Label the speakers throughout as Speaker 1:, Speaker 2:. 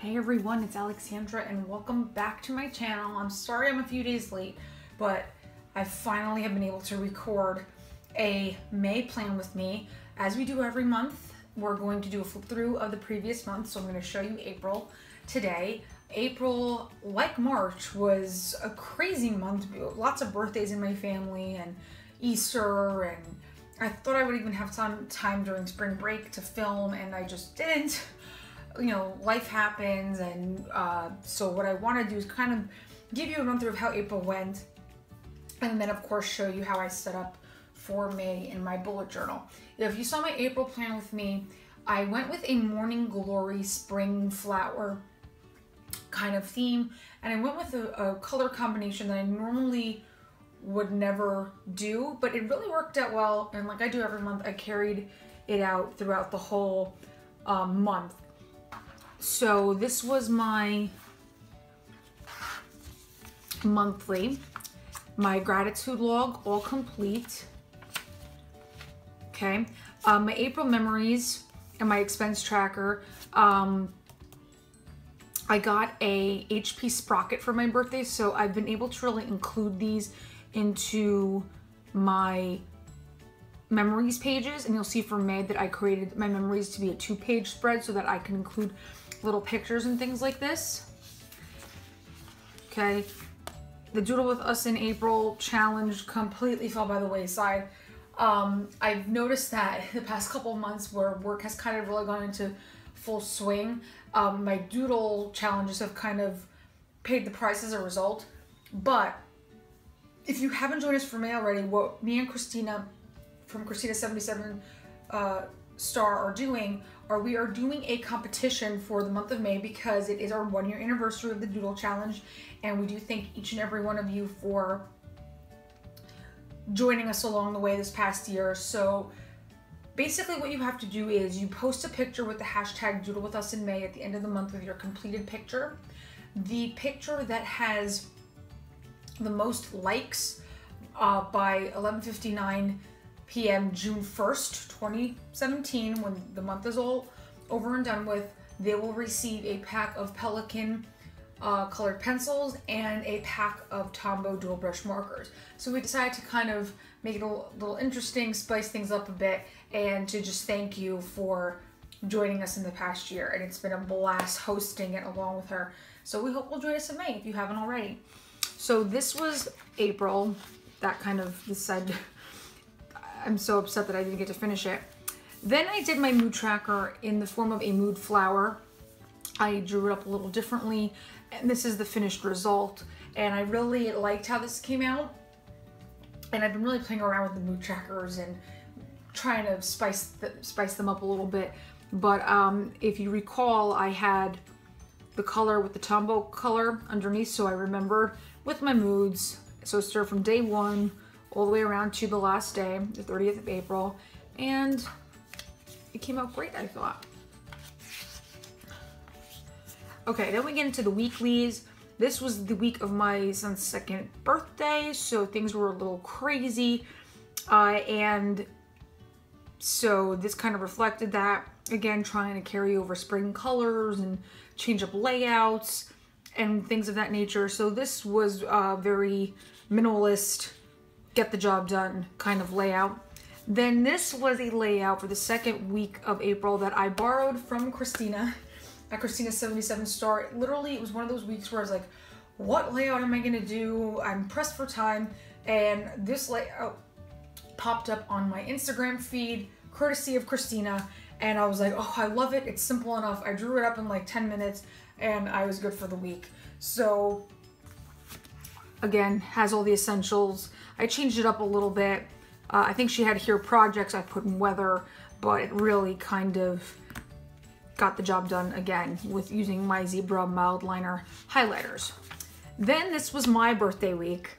Speaker 1: Hey everyone, it's Alexandra and welcome back to my channel. I'm sorry I'm a few days late, but I finally have been able to record a May plan with me. As we do every month, we're going to do a flip through of the previous month. So I'm going to show you April today. April, like March, was a crazy month. Lots of birthdays in my family and Easter, and I thought I would even have time during spring break to film, and I just didn't. You know, life happens, and so what I want to do is kind of give you a run through of how April went, and then of course show you how I set up for May in my bullet journal. If you saw my April plan with me, I went with a morning glory spring flower kind of theme, and I went with a color combination that I normally would never do, but it really worked out well, and like I do every month, I carried it out throughout the whole month. So this was my monthly, my gratitude log, all complete. Okay, my April memories and my expense tracker. I got a HP sprocket for my birthday, so I've been able to really include these into my memories pages, and you'll see for May that I created my memories to be a 2-page spread so that I can include little pictures and things like this. Okay, the Doodle with Us in April challenge completely fell by the wayside. I've noticed that the past couple months where work has kind of really gone into full swing, my Doodle challenges have kind of paid the price as a result. But if you haven't joined us for May already, what me and Christina from Christina77 Star are doing, or we are doing a competition for the month of May because it is our 1-year anniversary of the Doodle Challenge, and we do thank each and every one of you for joining us along the way this past year. So basically what you have to do is you post a picture with the hashtag Doodle with Us in May at the end of the month with your completed picture. The picture that has the most likes by 11:59 p.m. June 1st, 2017, when the month is all over and done with, they will receive a pack of Pelican colored pencils and a pack of Tombow dual brush markers. So we decided to kind of make it a little interesting, spice things up a bit, and to just thank you for joining us in the past year. And it's been a blast hosting it along with her. So we hope you'll join us in May if you haven't already. So this was April, that kind of decided. I'm so upset that I didn't get to finish it. Then I did my mood tracker in the form of a mood flower. I drew it up a little differently, and this is the finished result. And I really liked how this came out. And I've been really playing around with the mood trackers and trying to spice them up a little bit. But if you recall, I had the color with the Tombow color underneath, so I remembered with my moods. So start from day 1 all the way around to the last day, the 30th of April, and it came out great, I thought. Okay, then we get into the weeklies. This was the week of my son's 2nd birthday, so things were a little crazy, and so this kind of reflected that. Again, trying to carry over spring colors and change up layouts and things of that nature. So this was very minimalist, get the job done kind of layout. Then this was a layout for the 2nd week of April that I borrowed from Christina at Christina77 Star. Literally, it was one of those weeks where I was like, what layout am I gonna do? I'm pressed for time, and this layout popped up on my Instagram feed, courtesy of Christina, and I was like, oh, I love it, it's simple enough. I drew it up in like 10 minutes, and I was good for the week. So again, has all the essentials. I changed it up a little bit. I think she had here projects, I put in weather, but it really kind of got the job done again with using my Zebra mild liner highlighters. Then this was my birthday week.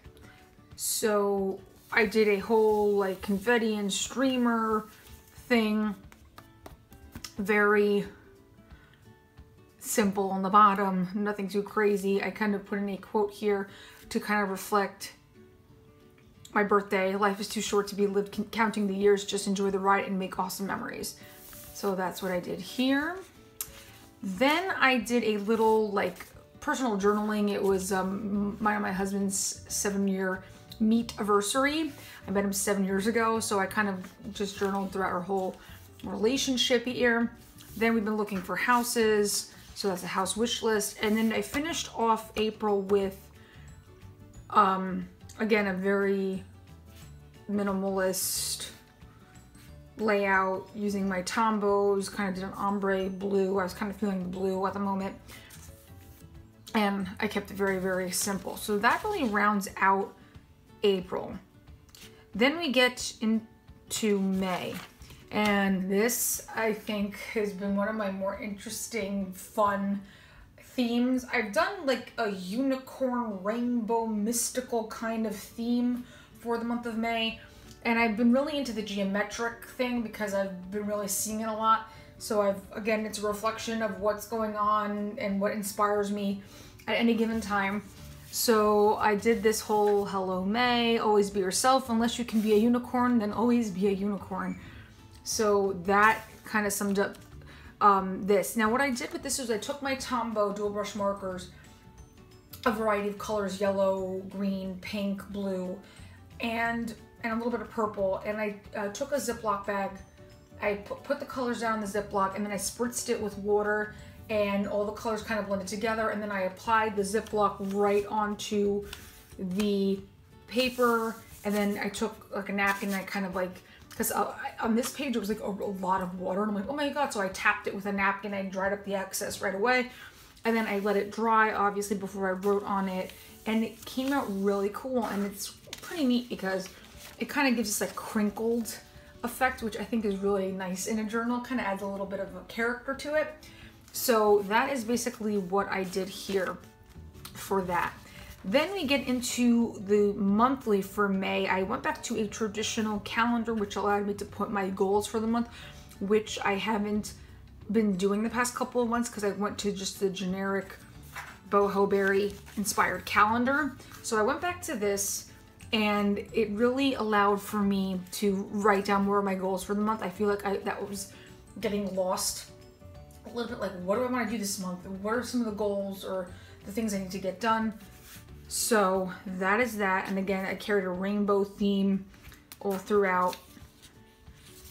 Speaker 1: So I did a whole like confetti and streamer thing. Very simple on the bottom, nothing too crazy. I kind of put in a quote here to kind of reflect my birthday. Life is too short to be lived counting the years. Just enjoy the ride and make awesome memories. So that's what I did here. Then I did a little like personal journaling. It was mine and my husband's 7-year meet anniversary. I met him 7 years ago, so I kind of just journaled throughout our whole relationship year. Then we've been looking for houses, so that's a house wish list. And then I finished off April with, again, a very minimalist layout using my Tombos, kind of did an ombre blue. I was kind of feeling the blue at the moment. And I kept it very, very simple. So that really rounds out April. Then we get into May. And this, I think, has been one of my more interesting, fun themes. I've done like a unicorn, rainbow, mystical kind of theme for the month of May. And I've been really into the geometric thing because I've been really seeing it a lot. So again, it's a reflection of what's going on and what inspires me at any given time. So I did this whole Hello May, always be yourself. Unless you can be a unicorn, then always be a unicorn. So that kind of summed up this. Now what I did with this is I took my Tombow dual brush markers, a variety of colors, yellow, green, pink, blue, and a little bit of purple, and I took a Ziploc bag. I put the colors down in the Ziploc, and then I spritzed it with water, and all the colors kind of blended together, and then I applied the Ziploc right onto the paper, and then I took like a napkin and I kind of like, because on this page it was like a lot of water, and I'm like, oh my god, so I tapped it with a napkin, I dried up the excess right away, and then I let it dry, obviously, before I wrote on it, and it came out really cool, and it's pretty neat because it kind of gives this like crinkled effect, which I think is really nice in a journal. Kind of adds a little bit of a character to it. So that is basically what I did here for that. Then we get into the monthly for May. I went back to a traditional calendar, which allowed me to put my goals for the month, which I haven't been doing the past couple of months because I went to just the generic boho berry inspired calendar. So I went back to this, and it really allowed for me to write down more of my goals for the month. I feel like that was getting lost a little bit, like what do I want to do this month? What are some of the goals or the things I need to get done? So that is that. And again, I carried a rainbow theme all throughout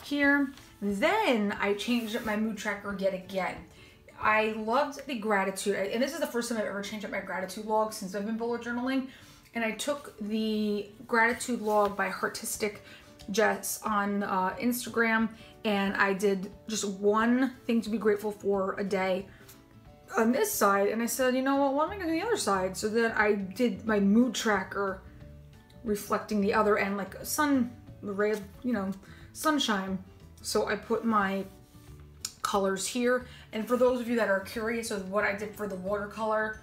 Speaker 1: here. Then I changed up my mood tracker yet again. I loved the gratitude, and this is the first time I've ever changed up my gratitude log since I've been bullet journaling. And I took the gratitude log by Heartistic Jess on Instagram, and I did just one thing to be grateful for a day on this side. And I said, you know what am I gonna do the other side? So then I did my mood tracker reflecting the other end, like a sun, ray of, sunshine. So I put my colors here. And for those of you that are curious of what I did for the watercolor,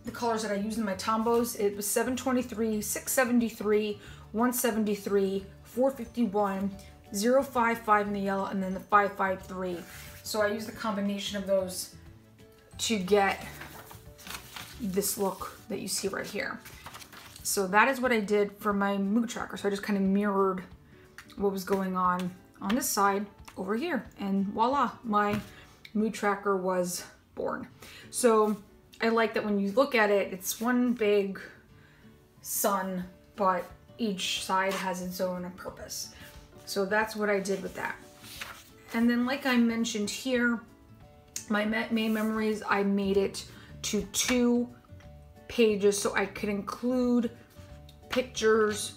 Speaker 1: the colors that I used in my Tombos, it was 723, 673, 173, 451, 055 in the yellow, and then the 553. So I used the combination of those to get this look that you see right here. So that is what I did for my mood tracker. So I just kind of mirrored what was going on this side over here, and voila, my mood tracker was born. So I like that when you look at it, it's one big sun, but each side has its own purpose. So that's what I did with that. And then like I mentioned here, my main memories, I made it to 2 pages so I could include pictures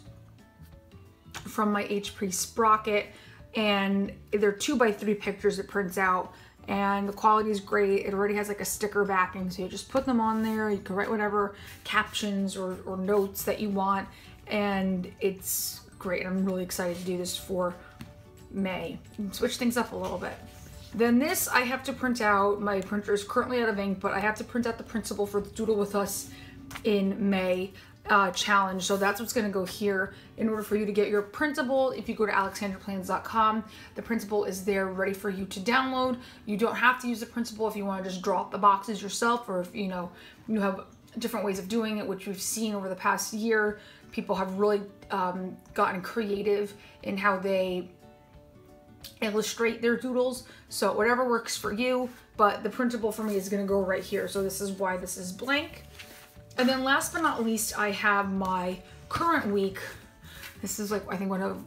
Speaker 1: from my HP Sprocket, and they're 2x3 pictures it prints out, and the quality is great. It already has like a sticker backing, so you just put them on there. You can write whatever captions or notes that you want, and it's great. I'm really excited to do this for May. Switch things up a little bit. Then this, I have to print out. My printer is currently out of ink, but I have to print out the principle for the Doodle With Us in May challenge. So that's what's going to go here. In order for you to get your printable, if you go to alexandraplans.com, the printable is there ready for you to download. You don't have to use the printable if you want to just draw up the boxes yourself, or if you have different ways of doing it, which we've seen over the past year. People have really gotten creative in how they illustrate their doodles. So whatever works for you, but the printable for me is gonna go right here. So this is why this is blank. And then last but not least, I have my current week. This is like, I think one of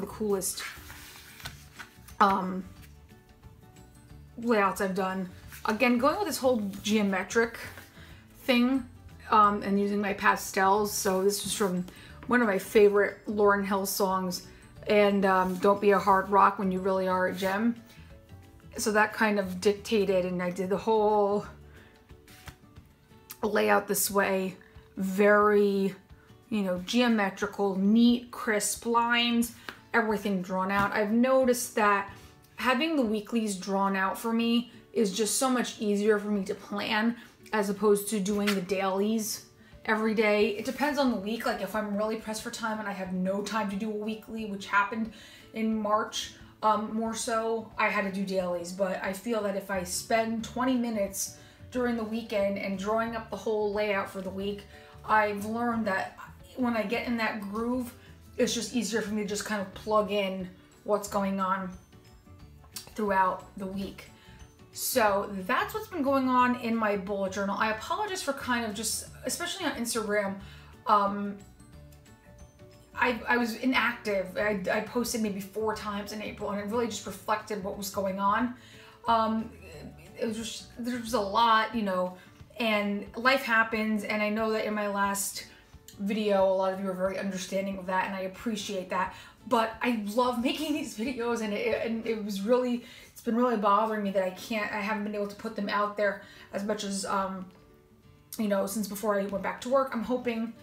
Speaker 1: the coolest layouts I've done. Again, going with this whole geometric thing and using my pastels. So this was from one of my favorite Lauryn Hill songs, and Don't Be a Hard Rock When You Really Are a Gem. So that kind of dictated, and I did the whole layout this way. Very, you know, geometrical, neat, crisp lines, everything drawn out. I've noticed that having the weeklies drawn out for me is just so much easier for me to plan as opposed to doing the dailies every day. It depends on the week. Like if I'm really pressed for time and I have no time to do a weekly, which happened in March, more so, I had to do dailies. But I feel that if I spend 20 minutes during the weekend and drawing up the whole layout for the week, I've learned that when I get in that groove, it's just easier for me to just kind of plug in what's going on throughout the week. So that's what's been going on in my bullet journal. I apologize for kind of just, especially on Instagram, I was inactive. I posted maybe 4 times in April, and it really just reflected what was going on. It was just, there was a lot, you know, and life happens, and I know that in my last video, a lot of you are very understanding of that, and I appreciate that. But I love making these videos, and it's been really bothering me that I haven't been able to put them out there as much as, you know, since before I went back to work. I'm hoping,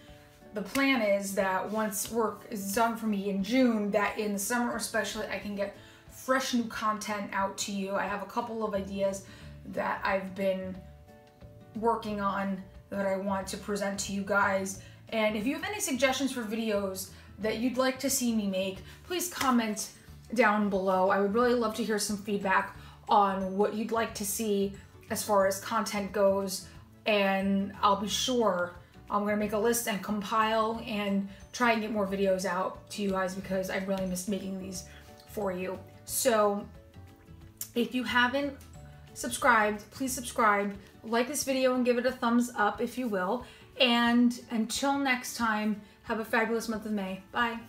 Speaker 1: the plan is that once work is done for me in June, that in the summer especially, I can get fresh new content out to you. I have a couple of ideas that I've been working on that I want to present to you guys. And if you have any suggestions for videos that you'd like to see me make, please comment down below. I would really love to hear some feedback on what you'd like to see as far as content goes, and I'll be sure I'm gonna make a list and compile and try and get more videos out to you guys, because I really missed making these for you. So if you haven't subscribed, please subscribe, like this video and give it a thumbs up if you will. And until next time, have a fabulous month of May. Bye.